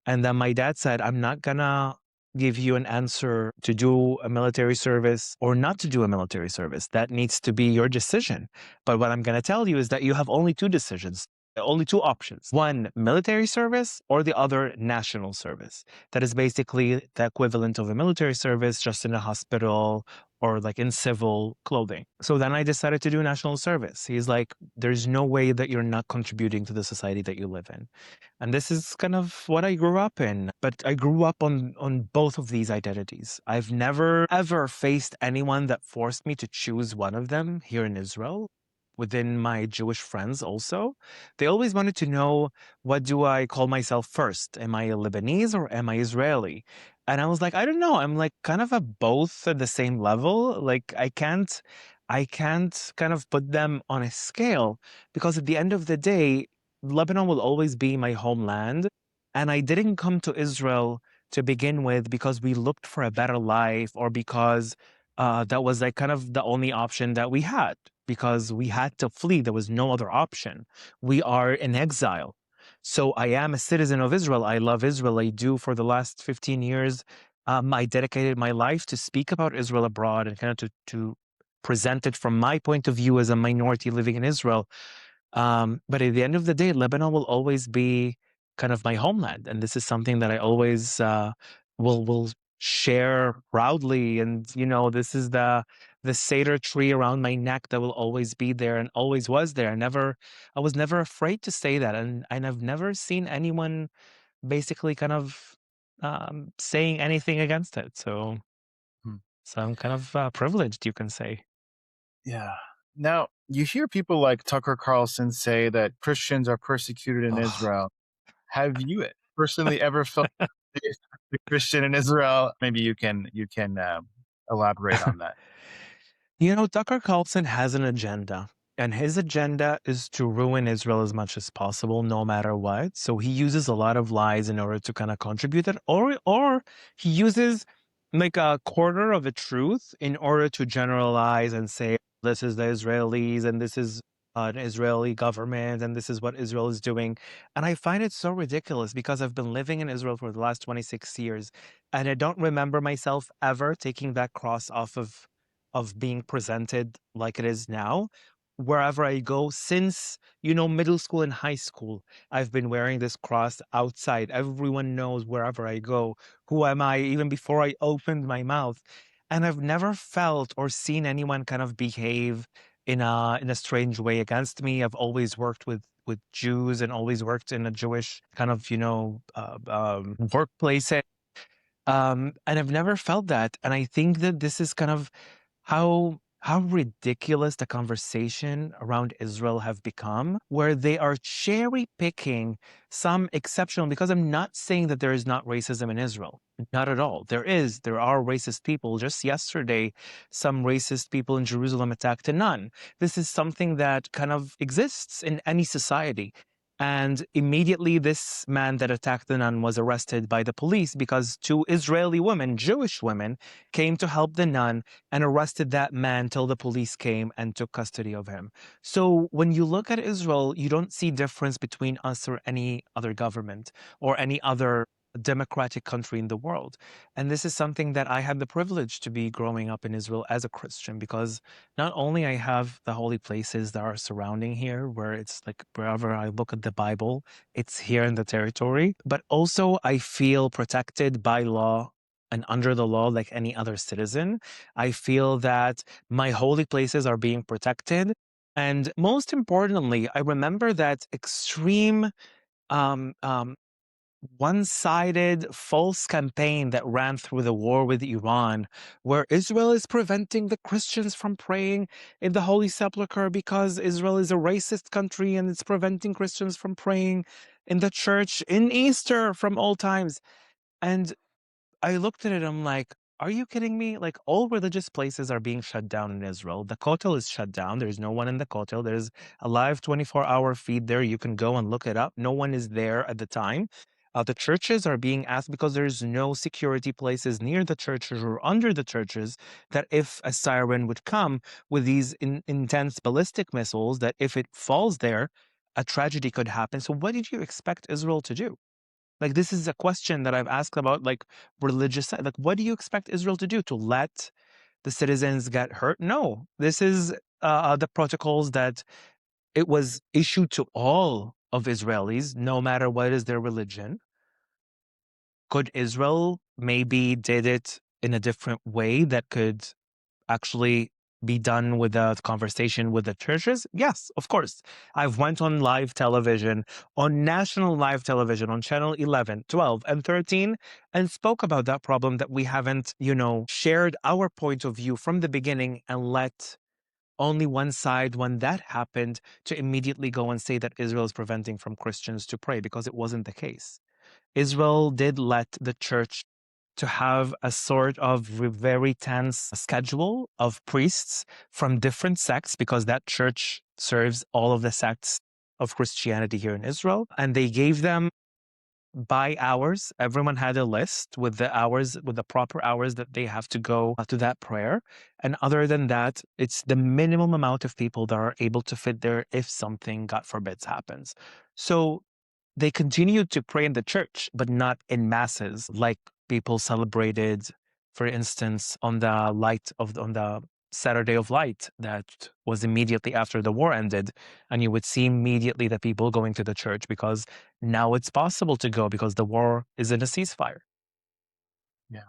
And then my dad said, I'm not gonna give you an answer to do a military service or not to do a military service. That needs to be your decision. But what I'm going to tell you is that you have only two decisions, only two options. One, military service, or the other, national service. That is basically the equivalent of a military service, just in a hospital or like in civil clothing. So then I decided to do national service. He's like, there's no way that you're not contributing to the society that you live in. And this is kind of what I grew up in. But I grew up on both of these identities. I've never ever faced anyone that forced me to choose one of them here in Israel. Within my Jewish friends also, they always wanted to know, what do I call myself first? Am I a Lebanese or am I Israeli? And I was like, I don't know. I'm like kind of a both at the same level. Like I can't kind of put them on a scale because at the end of the day, Lebanon will always be my homeland. And I didn't come to Israel to begin with because we looked for a better life, or because that was like kind of the only option that we had, because we had to flee. There was no other option. We are in exile. So I am a citizen of Israel. I love Israel. I do. For the last 15 years, I dedicated my life to speak about Israel abroad and kind of to present it from my point of view as a minority living in Israel. But at the end of the day, Lebanon will always be kind of my homeland, and this is something that I always will share proudly. And this is the cedar tree around my neck that will always be there and always was there. I was never afraid to say that, and I've never seen anyone basically kind of saying anything against it. So Hmm. I'm kind of privileged, you can say. Yeah. Now, you hear people like Tucker Carlson say that Christians are persecuted in Ugh. Israel. Have you personally ever felt a Christian in Israel? Maybe you can elaborate on that. Tucker Carlson has an agenda, and his agenda is to ruin Israel as much as possible, no matter what. So he uses a lot of lies in order to kind of contribute it, or he uses like a quarter of a truth in order to generalize and say this is the Israelis and this is an Israeli government and this is what Israel is doing. And I find it so ridiculous because I've been living in Israel for the last 26 years, and I don't remember myself ever taking that cross off of being presented like it is now. Wherever I go, since middle school and high school, I've been wearing this cross outside. Everyone knows wherever I go, who am I, even before I opened my mouth. And I've never felt or seen anyone kind of behave in a strange way against me. I've always worked with Jews and always worked in a Jewish kind of workplace. And I've never felt that. And I think that this is kind of how ridiculous the conversation around Israel have become, where they are cherry picking some exceptional, because I'm not saying that there is not racism in Israel. Not at all. There are racist people. Just yesterday, some racist people in Jerusalem attacked a nun. This is something that kind of exists in any society. And immediately, this man that attacked the nun was arrested by the police because two Israeli women, Jewish women, came to help the nun and arrested that man till the police came and took custody of him. So when you look at Israel, you don't see difference between us or any other government or any other democratic country in the world. And this is something that I had the privilege to be growing up in Israel as a Christian, because not only I have the holy places that are surrounding here, where it's like wherever I look at the Bible, it's here in the territory, but also I feel protected by law and under the law like any other citizen. I feel that my holy places are being protected. And most importantly, I remember that extreme um, um, one-sided false campaign that ran through the war with Iran, where Israel is preventing the Christians from praying in the Holy Sepulchre because Israel is a racist country and it's preventing Christians from praying in the church in Easter from all times. And I looked at it, I'm like, are you kidding me? Like, all religious places are being shut down in Israel. The Kotel is shut down. There's no one in the Kotel. There's a live 24-hour feed there. You can go and look it up. No one is there at the time. The churches are being asked, because there's no security places near the churches or under the churches, that if a siren would come with these intense ballistic missiles, that if it falls there, a tragedy could happen. So what did you expect Israel to do? Like, this is a question that I've asked about, like, religious, like, what do you expect Israel to do? To let the citizens get hurt? No, this is the protocols that it was issued to all of Israelis, no matter what is their religion. Could Israel maybe did it in a different way that could actually be done with a conversation with the churches? Yes, of course. I've went on live television, on national live television, on channel 11, 12, and 13, and spoke about that problem, that we haven't, shared our point of view from the beginning and let only one side, when that happened, to immediately go and say that Israel is preventing from Christians to pray, because it wasn't the case. Israel did let the church to have a sort of very tense schedule of priests from different sects, because that church serves all of the sects of Christianity here in Israel. And they gave them by hours. Everyone had a list with the hours, with the proper hours that they have to go to that prayer. And other than that, it's the minimum amount of people that are able to fit there if something, God forbids, happens. So they continued to pray in the church, but not in masses like people celebrated, for instance, on the on the Saturday of Light that was immediately after the war ended. And you would see immediately the people going to the church because now it's possible to go because the war is in a ceasefire. Yeah.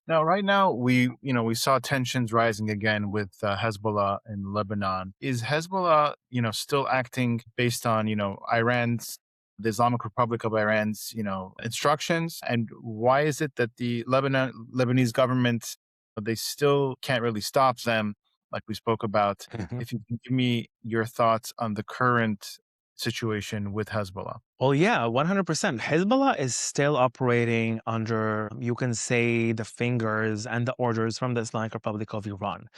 Now, right now, we saw tensions rising again with Hezbollah in Lebanon. Is Hezbollah, still acting based on, Iran's, the Islamic Republic of Iran's, instructions? And why is it that the Lebanese government, they still can't really stop them, like we spoke about? If you can give me your thoughts on the current situation with Hezbollah. Well, yeah, 100%. Hezbollah is still operating under, you can say, the fingers and the orders from the Islamic Republic of Iran,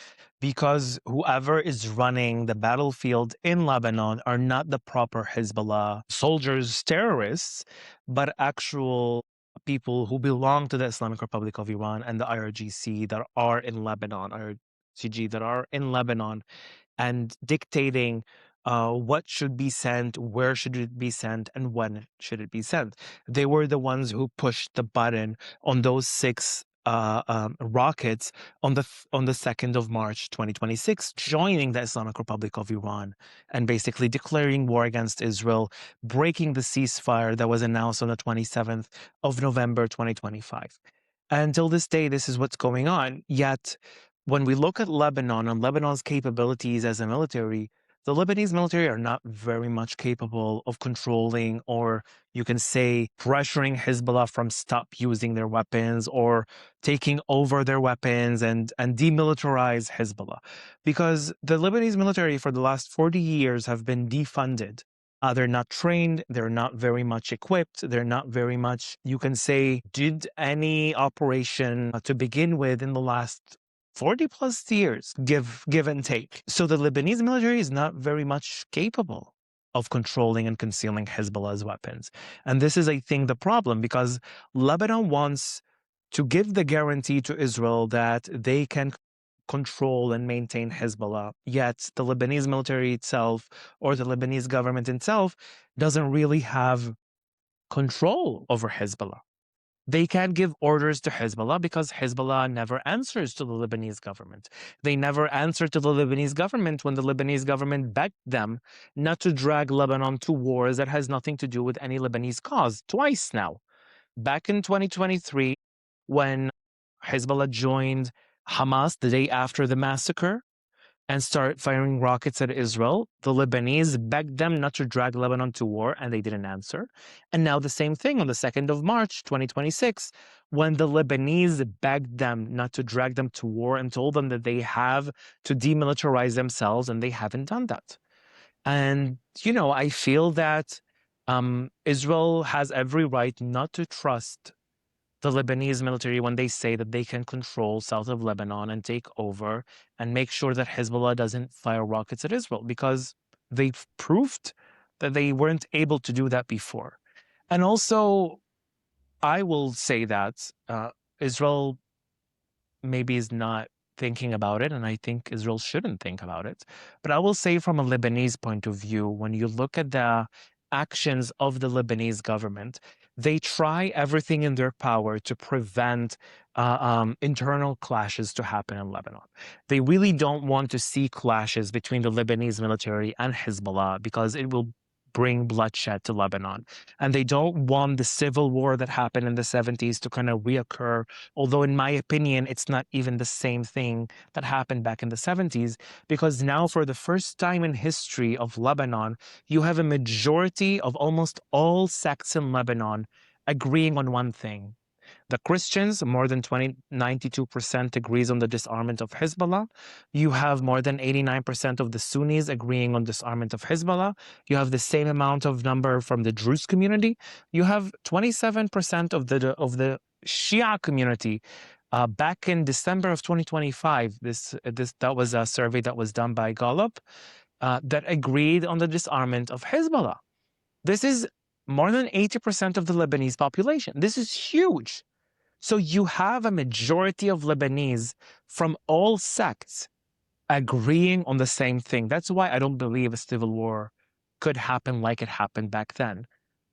because whoever is running the battlefield in Lebanon are not the proper Hezbollah soldiers, terrorists, but actual people who belong to the Islamic Republic of Iran and the IRGC that are in Lebanon, IRCG that are in Lebanon and dictating what should be sent, where should it be sent, and when should it be sent. They were the ones who pushed the button on those six rockets on the 2nd of March 2026, joining the Islamic Republic of Iran and basically declaring war against Israel, breaking the ceasefire that was announced on the 27th of November 2025. Until this day, this is what's going on. Yet, when we look at Lebanon and Lebanon's capabilities as a military, the Lebanese military are not very much capable of controlling, or you can say pressuring Hezbollah from stop using their weapons or taking over their weapons and demilitarize Hezbollah. Because the Lebanese military for the last 40 years have been defunded. They're not trained, they're not very much equipped, they're not very much, you can say, did any operation to begin with in the last 40 plus years, give and take. So the Lebanese military is not very much capable of controlling and concealing Hezbollah's weapons. And this is, I think, the problem, because Lebanon wants to give the guarantee to Israel that they can control and maintain Hezbollah. Yet the Lebanese military itself, or the Lebanese government itself, doesn't really have control over Hezbollah. They can't give orders to Hezbollah because Hezbollah never answers to the Lebanese government. They never answer to the Lebanese government when the Lebanese government begged them not to drag Lebanon to wars that has nothing to do with any Lebanese cause, twice now. Back in 2023, when Hezbollah joined Hamas the day after the massacre and start firing rockets at Israel, the Lebanese begged them not to drag Lebanon to war, and they didn't answer. And now the same thing on the 2nd of March, 2026, when the Lebanese begged them not to drag them to war and told them that they have to demilitarize themselves, and they haven't done that. And, I feel that Israel has every right not to trust the Lebanese military when they say that they can control south of Lebanon and take over and make sure that Hezbollah doesn't fire rockets at Israel, because they've proved that they weren't able to do that before. And also, I will say that Israel maybe is not thinking about it, and I think Israel shouldn't think about it. But I will say, from a Lebanese point of view, when you look at the actions of the Lebanese government, they try everything in their power to prevent internal clashes to happen in Lebanon. They really don't want to see clashes between the Lebanese military and Hezbollah because it will bring bloodshed to Lebanon. And they don't want the civil war that happened in the 70s to kind of reoccur, although in my opinion, it's not even the same thing that happened back in the 70s, because now for the first time in history of Lebanon, you have a majority of almost all sects in Lebanon agreeing on one thing. The Christians, more than 92% agrees on the disarmament of Hezbollah. You have more than 89% of the Sunnis agreeing on disarmament of Hezbollah. You have the same amount of number from the Druze community. You have 27% of the Shia community. Back in December of 2025, that was a survey that was done by Gallup that agreed on the disarmament of Hezbollah. This is more than 80% of the Lebanese population. This is huge. So you have a majority of Lebanese from all sects agreeing on the same thing. That's why I don't believe a civil war could happen like it happened back then.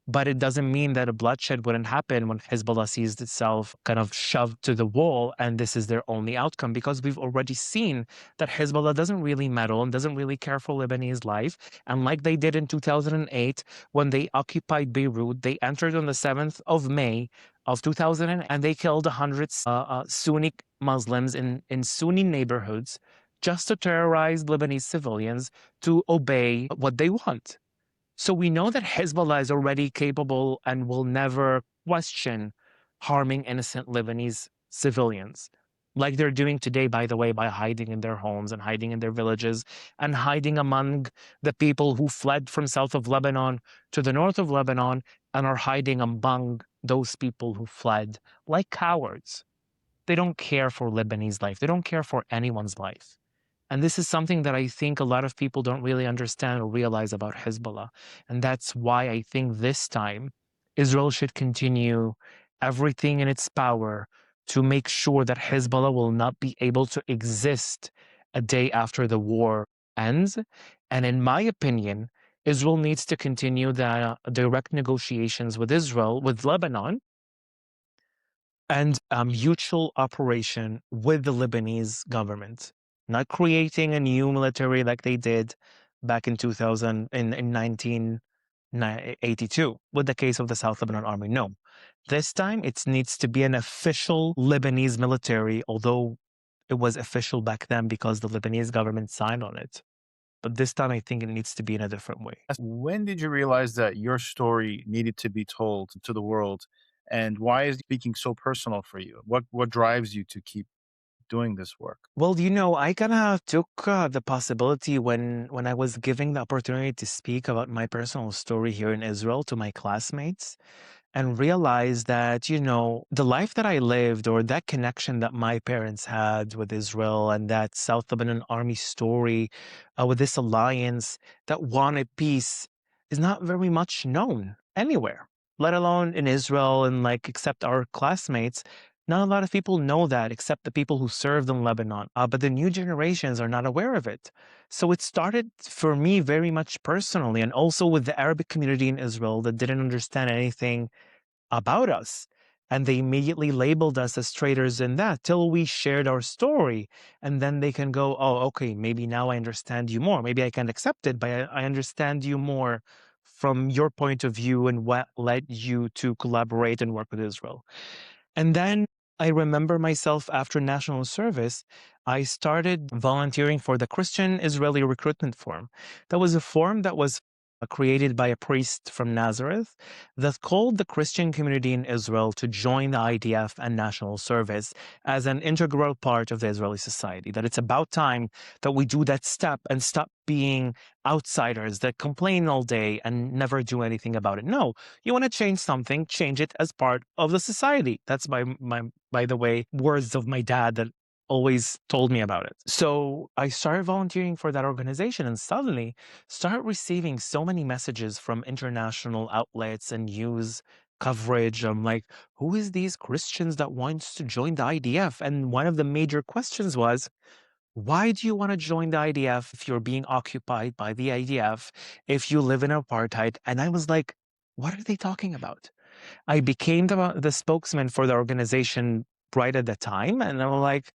But it doesn't mean that a bloodshed wouldn't happen when Hezbollah sees itself kind of shoved to the wall and this is their only outcome, because we've already seen that Hezbollah doesn't really meddle and doesn't really care for Lebanese life. And like they did in 2008 when they occupied Beirut, they entered on the 7th of May of 2000 and they killed 100 Sunni Muslims in Sunni neighborhoods just to terrorize Lebanese civilians to obey what they want. So we know that Hezbollah is already capable and will never question harming innocent Lebanese civilians, like they're doing today, by the way, by hiding in their homes and hiding in their villages and hiding among the people who fled from south of Lebanon to the north of Lebanon and are hiding among those people who fled like cowards. They don't care for Lebanese life. They don't care for anyone's life. And this is something that I think a lot of people don't really understand or realize about Hezbollah. And that's why I think this time Israel should continue everything in its power to make sure that Hezbollah will not be able to exist a day after the war ends. And in my opinion, Israel needs to continue the direct negotiations with Israel, with Lebanon, and a mutual operation with the Lebanese government, not creating a new military like they did back in 2000 in 1982 with the case of the South Lebanon Army. No, this time it needs to be an official Lebanese military, although it was official back then because the Lebanese government signed on it. But this time I think it needs to be in a different way. When did you realize that your story needed to be told to the world? And why is speaking so personal for you? What drives you to keep doing this work? Well, I kind of took the possibility when I was giving the opportunity to speak about my personal story here in Israel to my classmates and realized that, the life that I lived or that connection that my parents had with Israel and that South Lebanon army story with this alliance that wanted peace is not very much known anywhere, let alone in Israel and except our classmates. Not a lot of people know that except the people who served in Lebanon, but the new generations are not aware of it. So it started for me very much personally and also with the Arabic community in Israel that didn't understand anything about us. And they immediately labeled us as traitors in that till we shared our story. And then they can go, oh, okay, maybe now I understand you more. Maybe I can accept it, but I understand you more from your point of view and what led you to collaborate and work with Israel. And then I remember myself after national service, I started volunteering for the Christian Israeli Recruitment Forum. That was a forum that was created by a priest from Nazareth that called the Christian community in Israel to join the IDF and national service as an integral part of the Israeli society. That it's about time that we do that step and stop being outsiders that complain all day and never do anything about it. No, you want to change something, change it as part of the society. That's by the way, words of my dad that always told me about it. So I started volunteering for that organization and suddenly started receiving so many messages from international outlets and news coverage. I'm like, who is these Christians that wants to join the IDF? And one of the major questions was, why do you want to join the IDF if you're being occupied by the IDF, if you live in apartheid? And I was like, what are they talking about? I became the spokesman for the organization right at the time. And I'm like,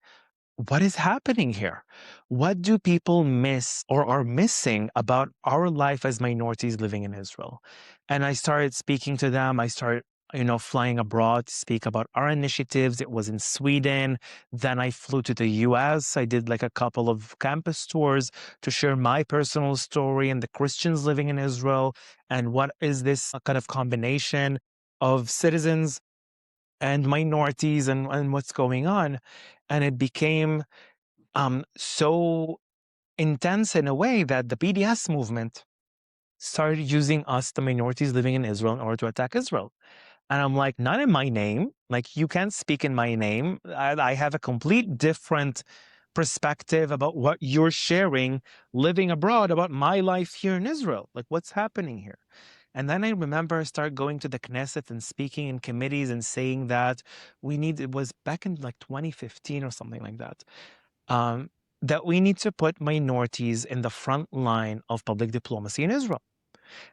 what is happening here? What do people miss or are missing about our life as minorities living in Israel? And I started speaking to them. I started, flying abroad to speak about our initiatives. It was in Sweden. Then I flew to the US. I did a couple of campus tours to share my personal story and the Christians living in Israel and what is this kind of combination of citizens and minorities and what's going on. And it became so intense in a way that the BDS movement started using us, the minorities living in Israel, in order to attack Israel. And I'm like, not in my name. You can't speak in my name. I have a complete different perspective about what you're sharing living abroad about my life here in Israel. What's happening here? And then I remember I start going to the Knesset and speaking in committees and saying that it was back in like 2015 or something like that, um, that we need to put minorities in the front line of public diplomacy in Israel.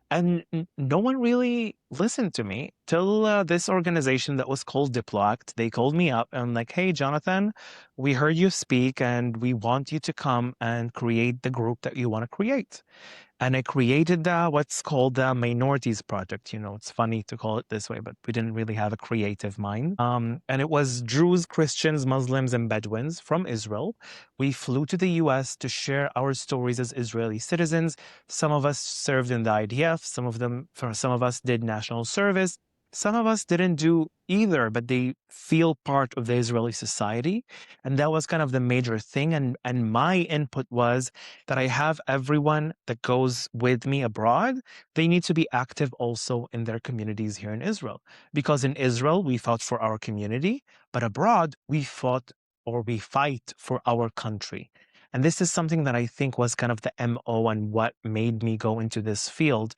And no one really listened to me till this organization that was called Diploact. They called me up and like, hey, Jonathan, we heard you speak and we want you to come and create the group that you want to create. And I created what's called the Minorities Project. It's funny to call it this way, but we didn't really have a creative mind. And it was Druze, Christians, Muslims, and Bedouins from Israel. We flew to the US to share our stories as Israeli citizens. Some of us served in the IDF, some of us did national service. Some of us didn't do either, but they feel part of the Israeli society. And that was kind of the major thing. And my input was that I have everyone that goes with me abroad. They need to be active also in their communities here in Israel. Because in Israel, we fought for our community, but abroad, we fight for our country. And this is something that I think was kind of the MO and what made me go into this field.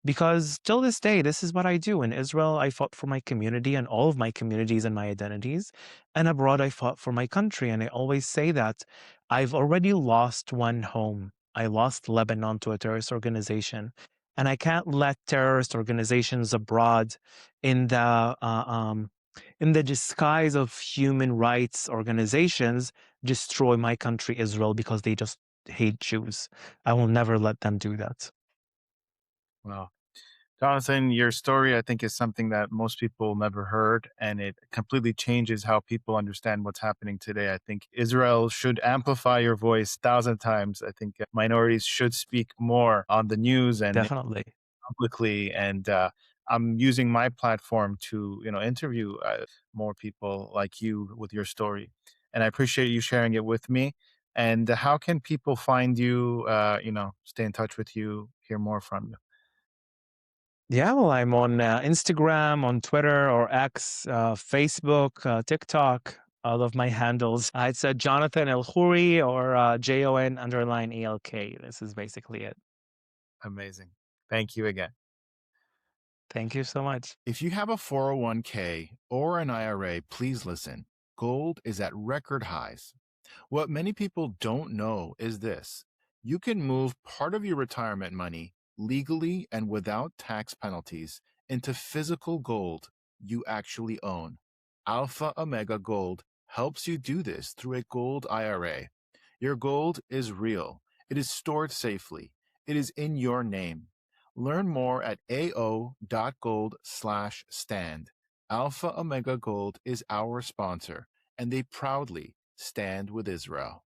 Because till this day, this is what I do. In Israel, I fought for my community and all of my communities and my identities. And abroad, I fought for my country. And I always say that I've already lost one home. I lost Lebanon to a terrorist organization. And I can't let terrorist organizations abroad in the disguise of human rights organizations destroy my country, Israel, because they just hate Jews. I will never let them do that. Wow. Jonathan, your story, I think, is something that most people never heard, and it completely changes how people understand what's happening today. I think Israel should amplify your voice 1,000 times. I think minorities should speak more on the news and Definitely. publicly. And I'm using my platform to, interview more people like you with your story. And I appreciate you sharing it with me. And how can people find you, stay in touch with you, hear more from you? Yeah, well, I'm on Instagram, on Twitter or X, Facebook, TikTok, all of my handles. It's Jonathan Elkhoury or JON_ELK. This is basically it. Amazing. Thank you again. Thank you so much. If you have a 401k or an IRA, please listen. Gold is at record highs. What many people don't know is this: you can move part of your retirement money legally and without tax penalties into physical gold you actually own. Alpha Omega Gold helps you do this through a gold IRA. Your gold is real, it is stored safely, it is in your name. Learn more at ao.gold/stand. Alpha Omega Gold is our sponsor, and they proudly stand with Israel.